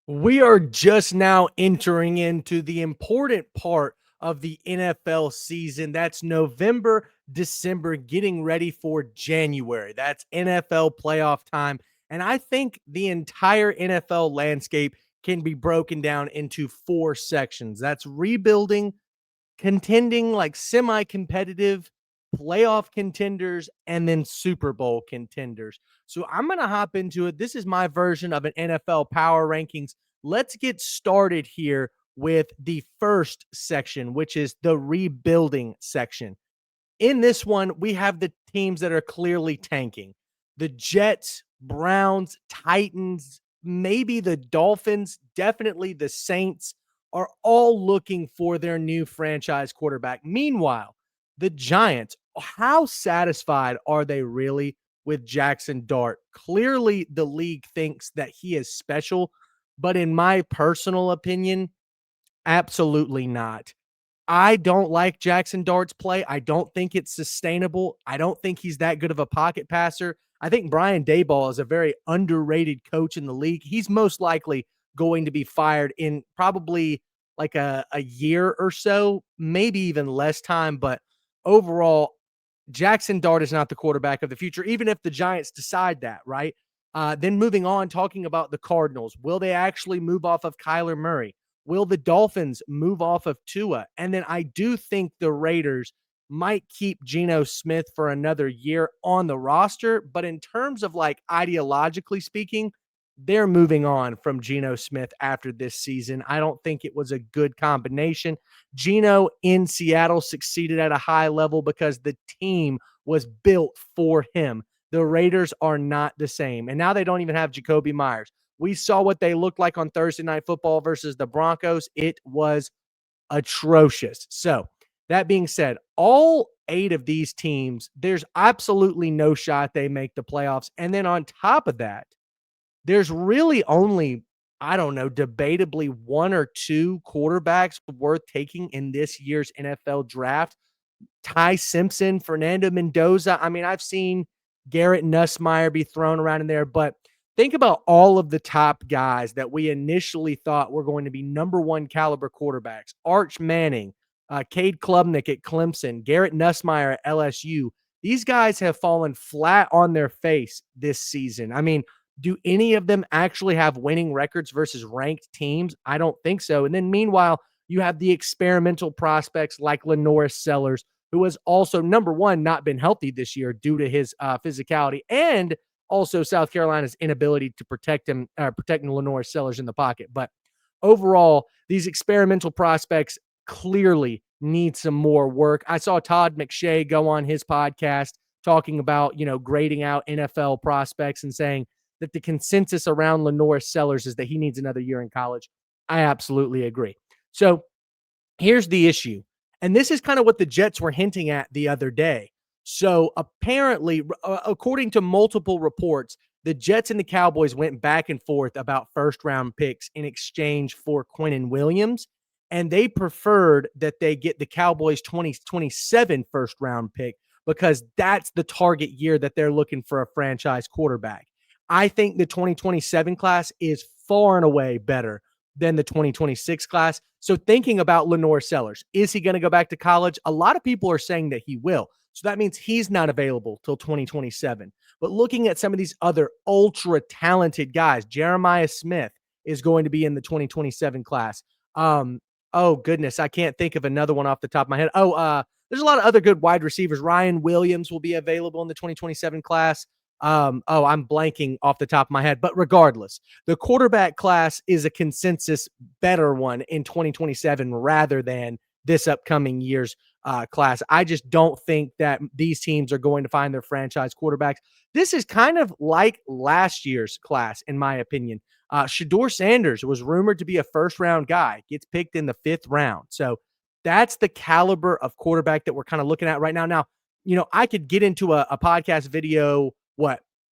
We are just now entering into the important part of the NFL season. That's November, December, getting ready for January. That's NFL playoff time. And I think the entire NFL landscape can be broken down into four sections. That's rebuilding, contending, like semi-competitive, playoff contenders, and then Super Bowl contenders. So I'm going to hop into it. This is my version of an NFL power rankings. Let's get started here with the first section, which is the rebuilding section. In this one, we have the teams that are clearly tanking. The Jets, Browns, Titans, maybe the Dolphins, definitely the Saints are all looking for their new franchise quarterback. Meanwhile, the Giants, how satisfied are they really with Jackson Dart? Clearly, the league thinks that he is special, but in my personal opinion, absolutely not. I don't like Jackson Dart's play. I don't think it's sustainable. I don't think he's that good of a pocket passer. I think Brian Daboll is a very underrated coach in the league. He's most likely going to be fired in probably like a year or so, maybe even less time. But overall, Jackson Dart is not the quarterback of the future, even if the Giants decide that, right? Then moving on, talking about the Cardinals. Will they actually move off of Kyler Murray? Will the Dolphins move off of Tua? And then I do think the Raiders might keep Geno Smith for another year on the roster. But in terms of like ideologically speaking, they're moving on from Geno Smith after this season. I don't think it was a good combination. Geno in Seattle succeeded at a high level because the team was built for him. The Raiders are not the same. And now they don't even have Jacoby Myers. We saw what they looked like on Thursday Night Football versus the Broncos. It was atrocious. So, that being said, all 8 of these teams, there's absolutely no shot they make the playoffs. And then on top of that, there's really only, I don't know, debatably 1 or 2 quarterbacks worth taking in this year's NFL draft. Ty Simpson, Fernando Mendoza. I mean, I've seen Garrett Nussmeier be thrown around in there, but think about all of the top guys that we initially thought were going to be number 1 caliber quarterbacks. Arch Manning, Cade Klubnik at Clemson, Garrett Nussmeier at LSU. These guys have fallen flat on their face this season. I mean, do any of them actually have winning records versus ranked teams? I don't think so. And then meanwhile, you have the experimental prospects like Lenoris Sellers, who has also, number one, not been healthy this year due to his physicality, and also South Carolina's inability to protecting Lenoris Sellers in the pocket. But overall, these experimental prospects clearly need some more work. I saw Todd McShay go on his podcast talking about, grading out NFL prospects and saying that the consensus around Lenoris Sellers is that he needs another year in college. I absolutely agree. So here's the issue. And this is kind of what the Jets were hinting at the other day. So apparently, according to multiple reports, the Jets and the Cowboys went back and forth about first round picks in exchange for Quinnen Williams. And they preferred that they get the Cowboys 2027 first round pick because that's the target year that they're looking for a franchise quarterback. I think the 2027 class is far and away better than the 2026 class. So thinking about Lenoris Sellers, is he going to go back to college? A lot of people are saying that he will. So that means he's not available till 2027. But looking at some of these other ultra talented guys, Jeremiah Smith is going to be in the 2027 class. Oh goodness, I can't think of another one off the top of my head. There's a lot of other good wide receivers. Ryan Williams will be available in the 2027 class. I'm blanking off the top of my head, but regardless, the quarterback class is a consensus better one in 2027 rather than this upcoming year's class. I just don't think that these teams are going to find their franchise quarterbacks. This is kind of like last year's class, in my opinion. Shador Sanders was rumored to be a first round guy, gets picked in the 5th round. So that's the caliber of quarterback that we're kind of looking at right now. Now, I could get into a podcast video,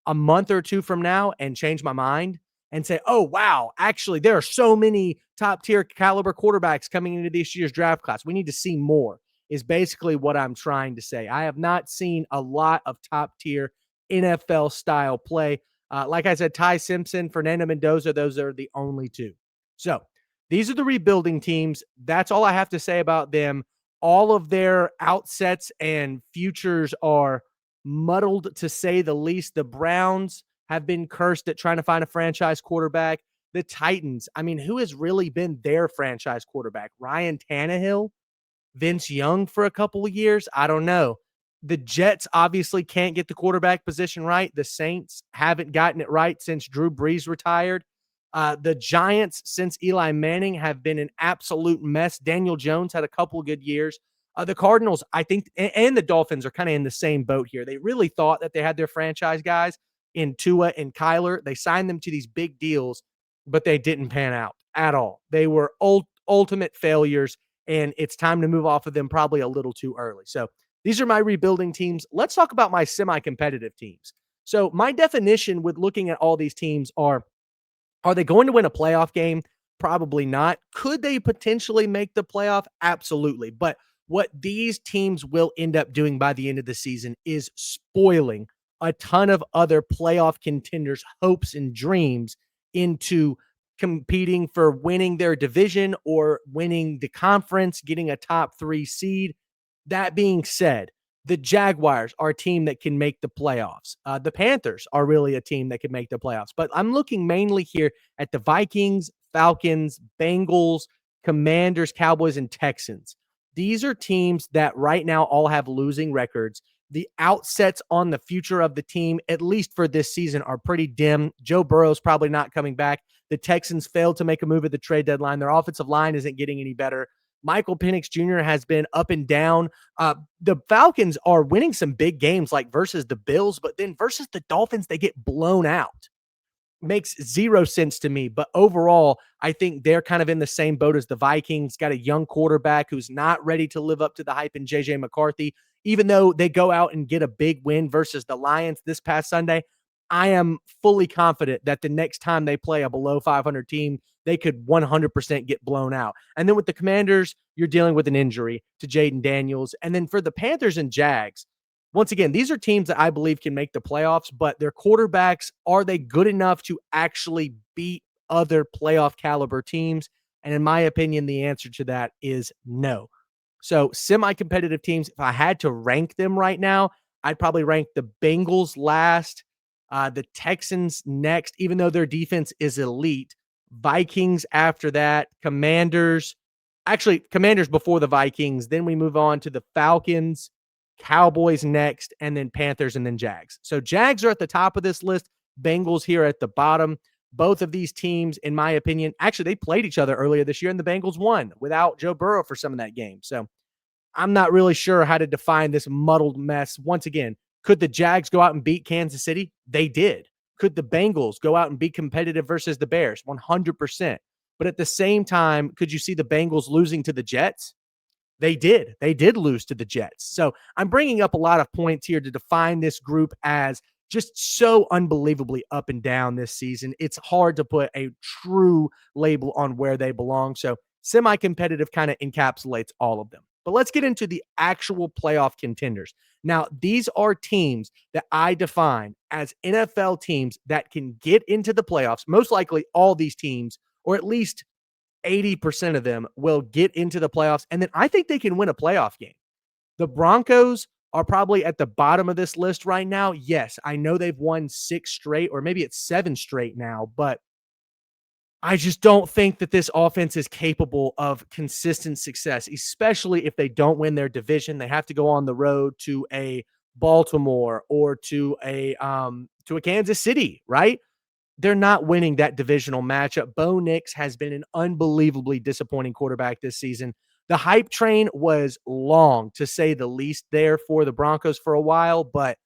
a month or 2 from now and change my mind and say, oh, wow, actually, there are so many top tier caliber quarterbacks coming into this year's draft class. We need to see more, is basically what I'm trying to say. I have not seen a lot of top tier NFL style play. Like I said, Ty Simpson, Fernando Mendoza, those are the only two. So these are the rebuilding teams. That's all I have to say about them. All of their outsets and futures are muddled, to say the least. The Browns have been cursed at trying to find a franchise quarterback. The Titans, I mean, who has really been their franchise quarterback? Ryan Tannehill? Vince Young for a couple of years? I don't know. The Jets obviously can't get the quarterback position right. The Saints haven't gotten it right since Drew Brees retired. The Giants, since Eli Manning, have been an absolute mess. Daniel Jones had a couple of good years. The Cardinals, I think, and the Dolphins are kind of in the same boat here. They really thought that they had their franchise guys in Tua and Kyler. They signed them to these big deals, but they didn't pan out at all. They were ultimate failures, and it's time to move off of them probably a little too early. So these are my rebuilding teams. Let's talk about my semi-competitive teams. So my definition with looking at all these teams are they going to win a playoff game? Probably not. Could they potentially make the playoff? Absolutely. But what these teams will end up doing by the end of the season is spoiling a ton of other playoff contenders' hopes and dreams into competing for winning their division or winning the conference, getting a top 3 seed. That being said, the Jaguars are a team that can make the playoffs. The Panthers are really a team that can make the playoffs. But I'm looking mainly here at the Vikings, Falcons, Bengals, Commanders, Cowboys, and Texans. These are teams that right now all have losing records. The outsets on the future of the team, at least for this season, are pretty dim. Joe Burrow's probably not coming back. The Texans failed to make a move at the trade deadline. Their offensive line isn't getting any better. Michael Penix Jr. has been up and down. The Falcons are winning some big games, like versus the Bills, but then versus the Dolphins, they get blown out. Makes zero sense to me. But overall, I think they're kind of in the same boat as the Vikings. Got a young quarterback who's not ready to live up to the hype in JJ McCarthy. Even though they go out and get a big win versus the Lions this past Sunday, I am fully confident that the next time they play a below 500 team, they could 100% get blown out. And then with the Commanders, you're dealing with an injury to Jaden Daniels. And then for the Panthers and Jags, once again, these are teams that I believe can make the playoffs, but their quarterbacks, are they good enough to actually beat other playoff caliber teams? And in my opinion, the answer to that is no. So semi-competitive teams, if I had to rank them right now, I'd probably rank the Bengals last, the Texans next, even though their defense is elite. Vikings after that, Commanders before the Vikings. Then we move on to the Falcons, Cowboys next, and then Panthers, and then Jags. So Jags are at the top of this list. Bengals here at the bottom. Both of these teams, in my opinion, actually, they played each other earlier this year, and the Bengals won without Joe Burrow for some of that game. So I'm not really sure how to define this muddled mess. Once again, could the Jags go out and beat Kansas City? They did. Could the Bengals go out and be competitive versus the Bears? 100%. But at the same time, could you see the Bengals losing to the Jets? They did. They did lose to the Jets. So I'm bringing up a lot of points here to define this group as just so unbelievably up and down this season. It's hard to put a true label on where they belong. So semi-competitive kind of encapsulates all of them. But let's get into the actual playoff contenders. Now, these are teams that I define as NFL teams that can get into the playoffs. Most likely all these teams, or at least 80% of them, will get into the playoffs. And then I think they can win a playoff game. The Broncos are probably at the bottom of this list right now. Yes, I know they've won 6 straight, or maybe it's 7 straight now, but I just don't think that this offense is capable of consistent success, especially if they don't win their division. They have to go on the road to a Baltimore or to a Kansas City, right? They're not winning that divisional matchup. Bo Nix has been an unbelievably disappointing quarterback this season. The hype train was long, to say the least, there for the Broncos for a while. But,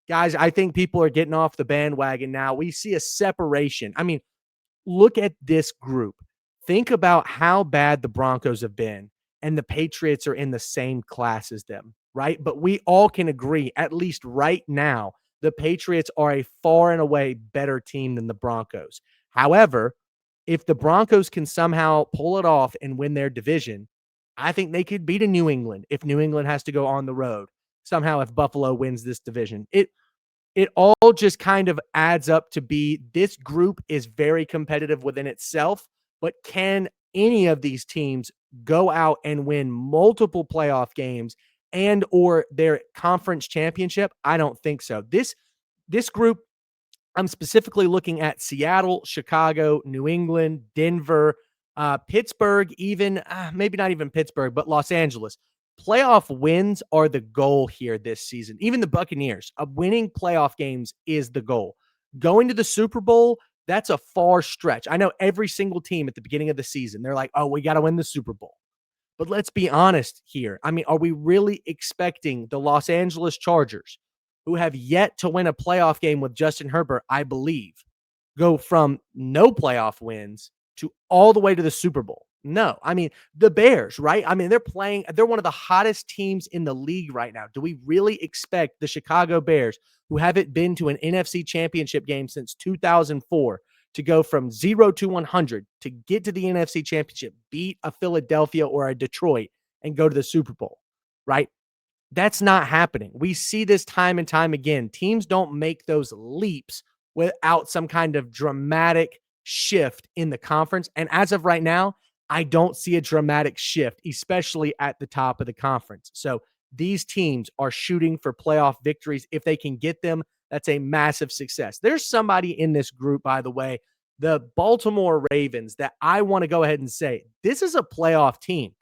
guys, I think people are getting off the bandwagon now. We see a separation. I mean, look at this group. Think about how bad the Broncos have been, and the Patriots are in the same class as them, right? But we all can agree, at least right now, the Patriots are a far and away better team than the Broncos. However, if the Broncos can somehow pull it off and win their division, I think they could beat a New England if New England has to go on the road. Somehow, if Buffalo wins this division, it all just kind of adds up to be this group is very competitive within itself, but can any of these teams go out and win multiple playoff games and or their conference championship? I don't think so. This group, I'm specifically looking at Seattle, Chicago, New England, Denver, Pittsburgh, even maybe not even Pittsburgh, but Los Angeles. Playoff wins are the goal here this season. Even the Buccaneers, winning playoff games is the goal. Going to the Super Bowl, that's a far stretch. I know every single team at the beginning of the season, they're like, oh, we got to win the Super Bowl. But let's be honest here. I mean, are we really expecting the Los Angeles Chargers, who have yet to win a playoff game with Justin Herbert, I believe, go from no playoff wins to all the way to the Super Bowl? No. I mean, the Bears, right? I mean, they're one of the hottest teams in the league right now. Do we really expect the Chicago Bears, who haven't been to an NFC championship game since 2004, to go from 0 to 100 to get to the NFC championship, beat a Philadelphia or a Detroit, and go to the Super Bowl, right? That's not happening. We see this time and time again. Teams don't make those leaps without some kind of dramatic shift in the conference. And as of right now, I don't see a dramatic shift, especially at the top of the conference. So these teams are shooting for playoff victories. If they can get them, that's a massive success. There's somebody in this group, by the way, the Baltimore Ravens, that I want to go ahead and say this is a playoff team.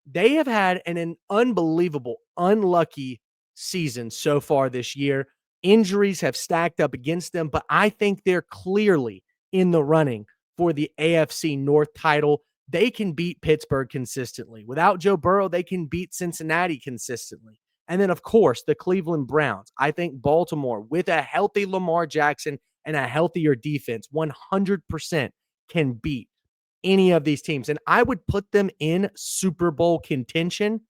They have had an unbelievable, unlucky season so far this year. Injuries have stacked up against them, but I think they're clearly in the running for the AFC North title. They can beat Pittsburgh consistently. Without Joe Burrow, they can beat Cincinnati consistently. And then, of course, the Cleveland Browns. I think Baltimore, with a healthy Lamar Jackson and a healthier defense, 100% can beat any of these teams. And I would put them in Super Bowl contention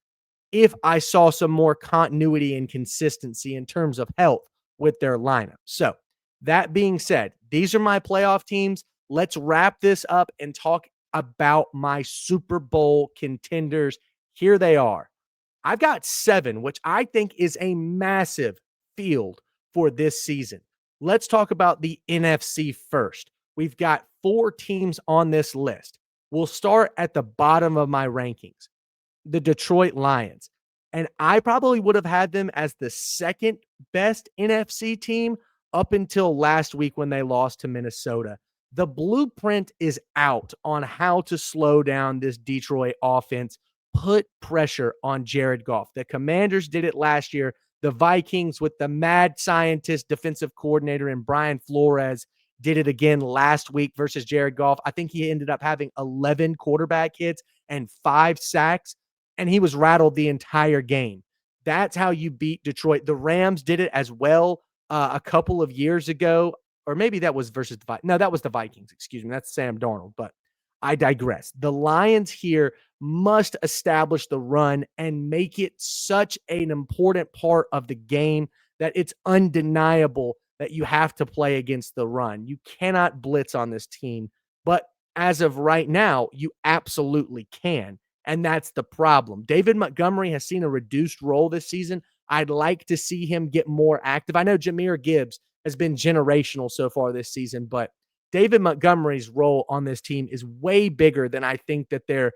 if I saw some more continuity and consistency in terms of health with their lineup. So, that being said, these are my playoff teams. Let's wrap this up and talk about my Super Bowl contenders. Here they are. I've got 7, which I think is a massive field for this season. Let's talk about the NFC first. We've got 4 teams on this list. We'll start at the bottom of my rankings, the Detroit Lions. And I probably would have had them as the second best NFC team up until last week when they lost to Minnesota. The blueprint is out on how to slow down this Detroit offense, put pressure on Jared Goff. The Commanders did it last year. The Vikings, with the mad scientist defensive coordinator and Brian Flores, did it again last week versus Jared Goff. I think he ended up having 11 quarterback hits and 5 sacks, and he was rattled the entire game. That's how you beat Detroit. The Rams did it as well a couple of years ago, or maybe that was versus the Vikings. No, that was the Vikings. Excuse me. That's Sam Darnold, but I digress. The Lions here must establish the run and make it such an important part of the game that it's undeniable that you have to play against the run. You cannot blitz on this team, but as of right now, you absolutely can. And that's the problem. David Montgomery has seen a reduced role this season. I'd like to see him get more active. I know Jahmyr Gibbs has been generational so far this season, but David Montgomery's role on this team is way bigger than I think that they're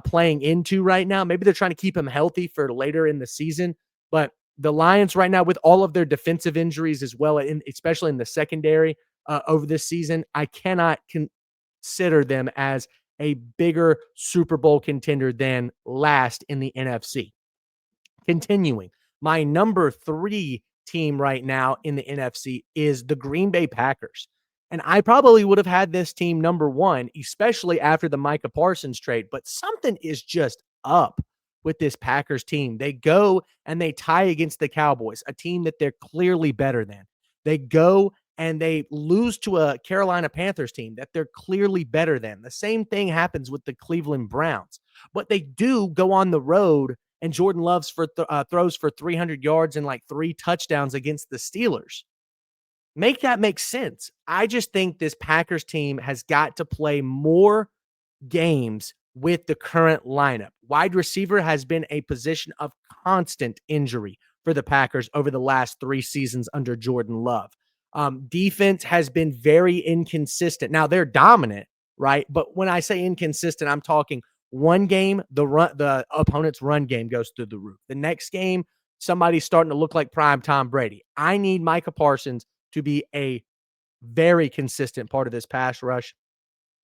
playing into right now. Maybe they're trying to keep him healthy for later in the season, but the Lions right now, with all of their defensive injuries as well, especially in the secondary over this season, I cannot consider them as a bigger Super Bowl contender than last in the NFC. Continuing, my number 3 team right now in the NFC is the Green Bay Packers. And I probably would have had this team number 1, especially after the Micah Parsons trade, but something is just up with this Packers team. They go and they tie against the Cowboys, a team that they're clearly better than. They go and they lose to a Carolina Panthers team that they're clearly better than. The same thing happens with the Cleveland Browns. But they do go on the road, and Jordan Love throws for 300 yards and like 3 touchdowns against the Steelers. Make that make sense. I just think this Packers team has got to play more games with the current lineup. Wide receiver has been a position of constant injury for the Packers over the last 3 seasons under Jordan Love. Defense has been very inconsistent. Now they're dominant, right? But when I say inconsistent, I'm talking one game, the opponent's run game goes through the roof. The next game, somebody's starting to look like prime Tom Brady. I need Micah Parsons to be a very consistent part of this pass rush.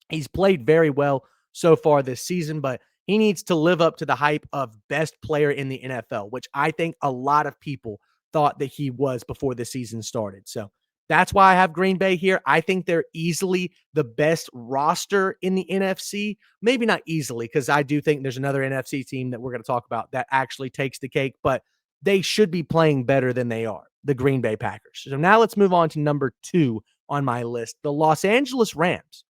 He's played very well so far this season, but he needs to live up to the hype of best player in the NFL, which I think a lot of people thought that he was before the season started. So that's why I have Green Bay here. I think they're easily the best roster in the NFC. Maybe not easily, because I do think there's another NFC team that we're going to talk about that actually takes the cake, but they should be playing better than they are, the Green Bay Packers. So now let's move on to number 2 on my list, the Los Angeles Rams.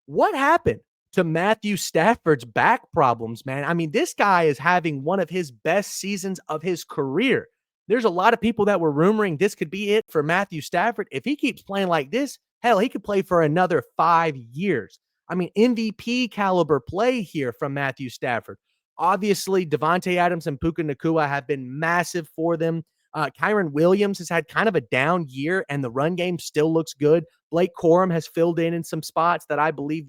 What happened to Matthew Stafford's back problems, man? I mean, this guy is having one of his best seasons of his career. There's a lot of people that were rumoring this could be it for Matthew Stafford. If he keeps playing like this, hell, he could play for another 5 years. I mean, MVP caliber play here from Matthew Stafford. Obviously, Devontae Adams and Puka Nacua have been massive for them. Kyron Williams has had kind of a down year, and the run game still looks good. Blake Corum has filled in some spots that I believe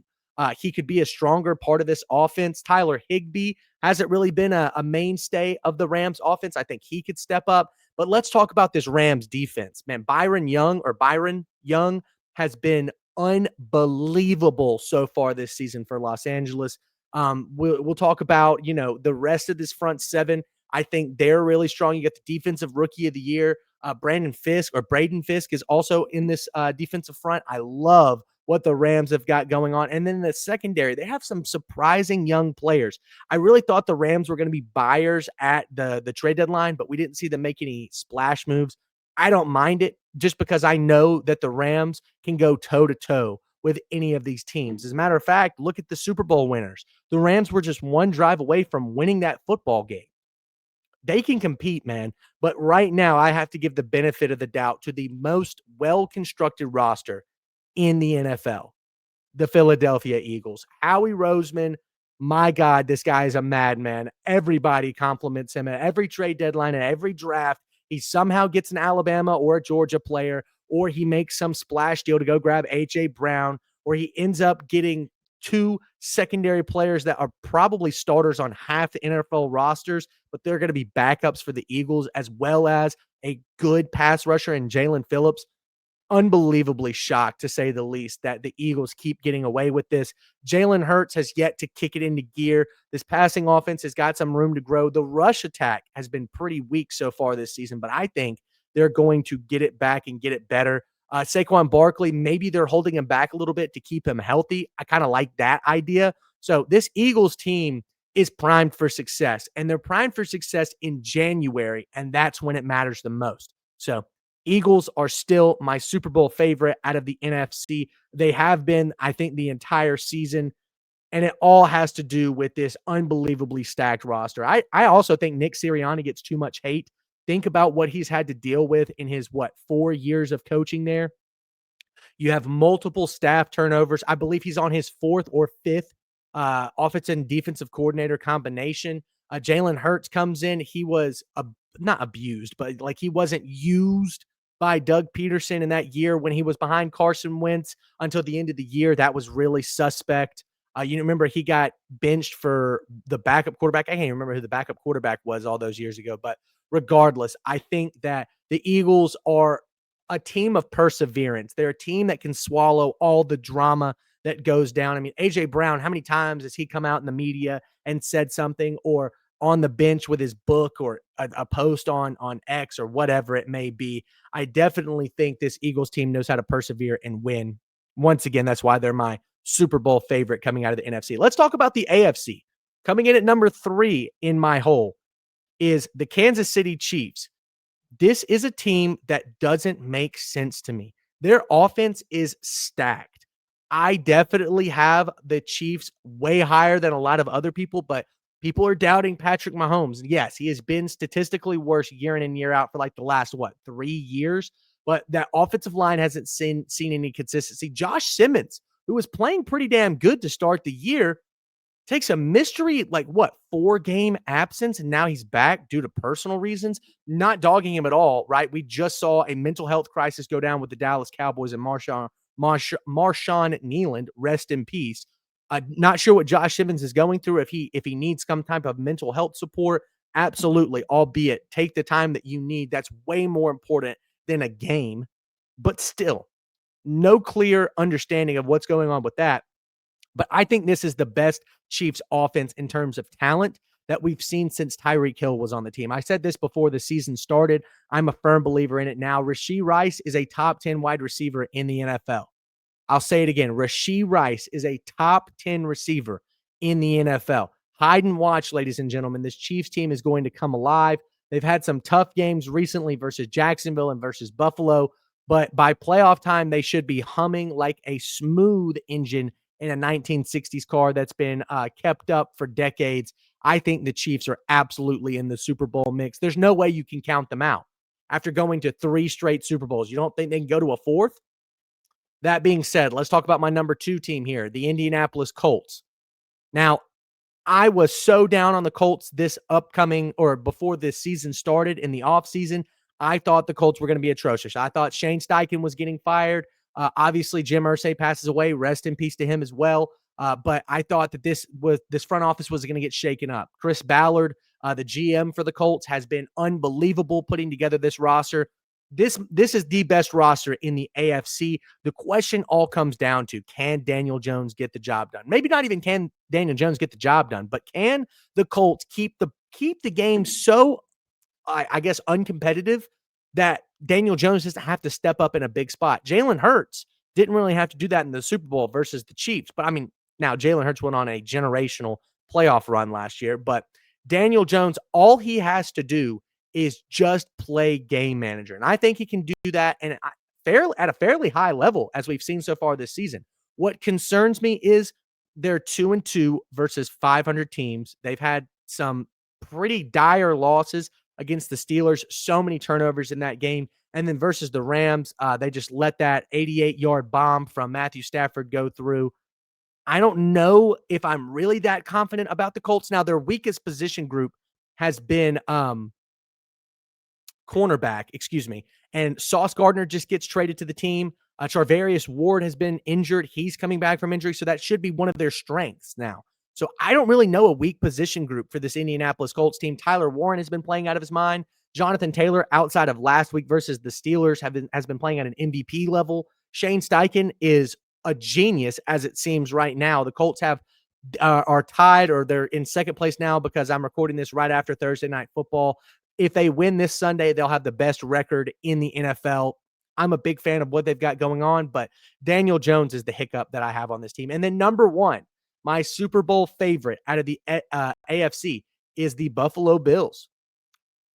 he could be a stronger part of this offense. Tyler Higbee hasn't really been a mainstay of the Rams offense. I think he could step up. But let's talk about this Rams defense. Man, Byron Young has been unbelievable so far this season for Los Angeles. We'll talk about, the rest of this front seven. I think they're really strong. You got the defensive rookie of the year, Braden Fisk is also in this defensive front. I love what the Rams have got going on. And then the secondary, they have some surprising young players. I really thought the Rams were going to be buyers at the trade deadline, but we didn't see them make any splash moves. I don't mind it just because I know that the Rams can go toe-to-toe with any of these teams. As a matter of fact, look at the Super Bowl winners. The Rams were just one drive away from winning that football game. They can compete, man. But right now, I have to give the benefit of the doubt to the most well-constructed roster in the NFL, the Philadelphia Eagles. Howie Roseman, my God, this guy is a madman. Everybody compliments him at every trade deadline, at every draft. He somehow gets an Alabama or a Georgia player, or he makes some splash deal to go grab A.J. Brown, or he ends up getting 2 secondary players that are probably starters on half the NFL rosters, but they're going to be backups for the Eagles, as well as a good pass rusher in Jalen Phillips. Unbelievably shocked, to say the least, that the Eagles keep getting away with this. Jalen Hurts has yet to kick it into gear. This passing offense has got some room to grow. The rush attack has been pretty weak so far this season, but I think they're going to get it back and get it better. Saquon Barkley, maybe they're holding him back a little bit to keep him healthy. I kind of like that idea. So this Eagles team is primed for success, and they're primed for success in January, and that's when it matters the most. So Eagles are still my Super Bowl favorite out of the NFC. They have been, I think, the entire season, and it all has to do with this unbelievably stacked roster. I also think Nick Sirianni gets too much hate. Think about what he's had to deal with in his, 4 years of coaching there. You have multiple staff turnovers. I believe he's on his 4th or 5th offensive and defensive coordinator combination. Jalen Hurts comes in. He was not abused, but like he wasn't used by Doug Peterson in that year when he was behind Carson Wentz until the end of the year. That was really suspect. You remember he got benched for the backup quarterback. I can't even remember who the backup quarterback was all those years ago. But regardless, I think that the Eagles are a team of perseverance. They're a team that can swallow all the drama that goes down. I mean, A.J. Brown, how many times has he come out in the media and said something, or on the bench with his book, or a post on X, or whatever it may be? I definitely think this Eagles team knows how to persevere and win. Once again, that's why they're my Super Bowl favorite coming out of the NFC. Let's talk about the AFC. Coming in at number 3 in my hole is the Kansas City Chiefs. This is a team that doesn't make sense to me. Their offense is stacked. I definitely have the Chiefs way higher than a lot of other people, but people are doubting Patrick Mahomes. Yes, he has been statistically worse year in and year out for like the last, 3 years, but that offensive line hasn't seen any consistency. Josh Simmons, who was playing pretty damn good to start the year, takes a mystery, like what, 4-game absence, and now he's back due to personal reasons. Not dogging him at all, right? We just saw a mental health crisis go down with the Dallas Cowboys and Marshawn Nealand, rest in peace. Not sure what Josh Simmons is going through. If he needs some type of mental health support, absolutely. Albeit, take the time that you need. That's way more important than a game. But still, no clear understanding of what's going on with that. But I think this is the best Chiefs offense in terms of talent that we've seen since Tyreek Hill was on the team. I said this before the season started. I'm a firm believer in it now. Rashee Rice is a top 10 wide receiver in the NFL. I'll say it again. Rashee Rice is a top 10 receiver in the NFL. Hide and watch, ladies and gentlemen. This Chiefs team is going to come alive. They've had some tough games recently versus Jacksonville and versus Buffalo, but by playoff time, they should be humming like a smooth engine in a 1960s car that's been kept up for decades. I think the Chiefs are absolutely in the Super Bowl mix. There's no way you can count them out. After going to 3 straight Super Bowls, you don't think they can go to a fourth? That being said, let's talk about my number 2 team here, the Indianapolis Colts. Now, I was so down on the Colts this upcoming or before this season started in the offseason. I thought the Colts were going to be atrocious. I thought Shane Steichen was getting fired. Obviously, Jim Irsay passes away. Rest in peace to him as well. But I thought that this front office was going to get shaken up. Chris Ballard, the GM for the Colts, has been unbelievable putting together this roster. This is the best roster in the AFC. The question all comes down to, can Daniel Jones get the job done? Maybe not even can Daniel Jones get the job done, but can the Colts keep the game so, I guess, uncompetitive that Daniel Jones doesn't have to step up in a big spot? Jalen Hurts didn't really have to do that in the Super Bowl versus the Chiefs. But I mean, now Jalen Hurts went on a generational playoff run last year, but Daniel Jones, all he has to do is just play game manager. And I think he can do that and at a fairly high level, as we've seen so far this season. What concerns me is they're 2-2 versus 500 teams. They've had some pretty dire losses against the Steelers, so many turnovers in that game. And then versus the Rams, they just let that 88-yard bomb from Matthew Stafford go through. I don't know if I'm really that confident about the Colts. Now, their weakest position group has been cornerback, and Sauce Gardner just gets traded to the team. Charvarius Ward has been injured. He's coming back from injury, so that should be one of their strengths now. So I don't really know a weak position group for this Indianapolis Colts team. Tyler Warren has been playing out of his mind. Jonathan Taylor, outside of last week versus the Steelers, has been playing at an MVP level. Shane Steichen is a genius, as it seems right now. The Colts are tied, or they're in second place now because I'm recording this right after Thursday Night Football. If they win this Sunday, they'll have the best record in the NFL. I'm a big fan of what they've got going on, but Daniel Jones is the hiccup that I have on this team. And then number 1, my Super Bowl favorite out of the AFC is the Buffalo Bills.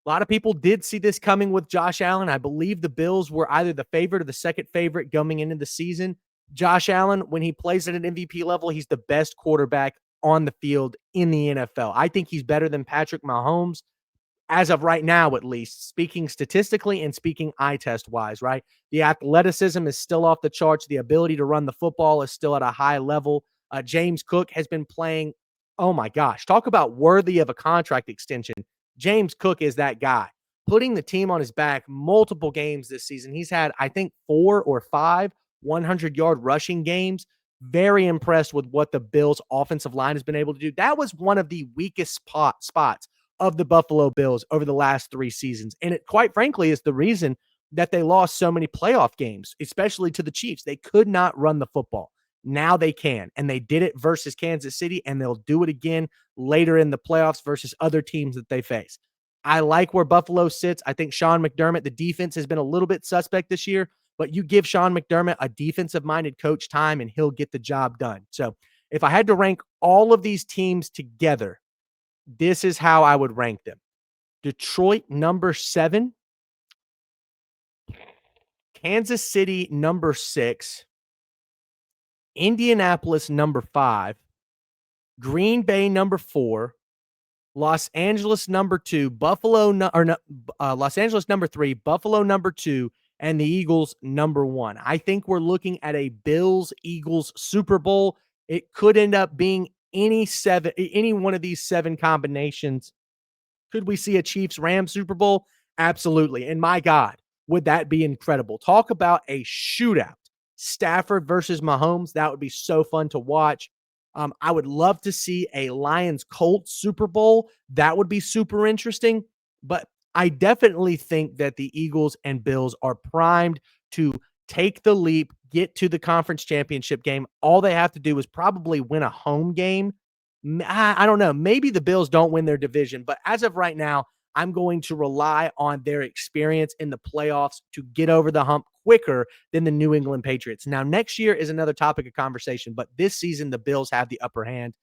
A lot of people did see this coming with Josh Allen. I believe the Bills were either the favorite or the second favorite going into the season. Josh Allen, when he plays at an MVP level, he's the best quarterback on the field in the NFL. I think he's better than Patrick Mahomes, as of right now, at least, speaking statistically and speaking eye test wise, right? The athleticism is still off the charts. The ability to run the football is still at a high level. James Cook has been playing. Oh my gosh, talk about worthy of a contract extension. James Cook is that guy, putting the team on his back multiple games this season. He's had, I think, 4 or 5 100-yard rushing games. Very impressed with what the Bills' offensive line has been able to do. That was one of the weakest spots of the Buffalo Bills over the last 3 seasons. And it, quite frankly, is the reason that they lost so many playoff games, especially to the Chiefs. They could not run the football. Now they can, and they did it versus Kansas City, and they'll do it again later in the playoffs versus other teams that they face. I like where Buffalo sits. I think Sean McDermott, the defense has been a little bit suspect this year, but you give Sean McDermott a defensive-minded coach time, and he'll get the job done. So if I had to rank all of these teams together, this is how I would rank them. Detroit, number 7. Kansas City, number 6. Indianapolis, number 5. Green Bay, number 4. Los Angeles, number 2. Los Angeles, number 3. Buffalo, number 2. And the Eagles, number 1. I think we're looking at a Bills-Eagles Super Bowl. It could end up being any one of these seven combinations. Could we see a Chiefs Rams Super Bowl? Absolutely. And my God, would that be incredible? Talk about a shootout. Stafford versus Mahomes. That would be so fun to watch. I would love to see a Lions Colts Super Bowl. That would be super interesting. But I definitely think that the Eagles and Bills are primed to take the leap, get to the conference championship game. All they have to do is probably win a home game. I don't know. Maybe the Bills don't win their division, but as of right now, I'm going to rely on their experience in the playoffs to get over the hump quicker than the New England Patriots. Now, next year is another topic of conversation, but this season, the Bills have the upper hand.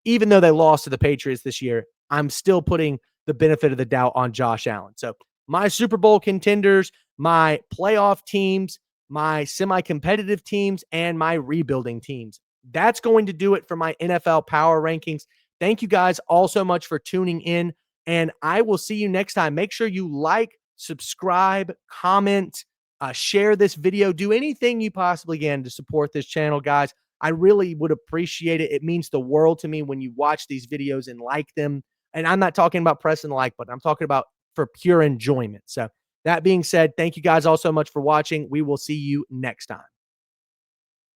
Even though they lost to the Patriots this year, I'm still putting the benefit of the doubt on Josh Allen. So, my Super Bowl contenders, my playoff teams, my semi competitive teams, and my rebuilding teams. That's going to do it for my NFL power rankings. Thank you guys all so much for tuning in, and I will see you next time. Make sure you like, subscribe, comment, share this video, do anything you possibly can to support this channel, guys. I really would appreciate it. It means the world to me when you watch these videos and like them. And I'm not talking about pressing the like button. I'm talking about for pure enjoyment. So that being said, thank you guys all so much for watching. We will see you next time.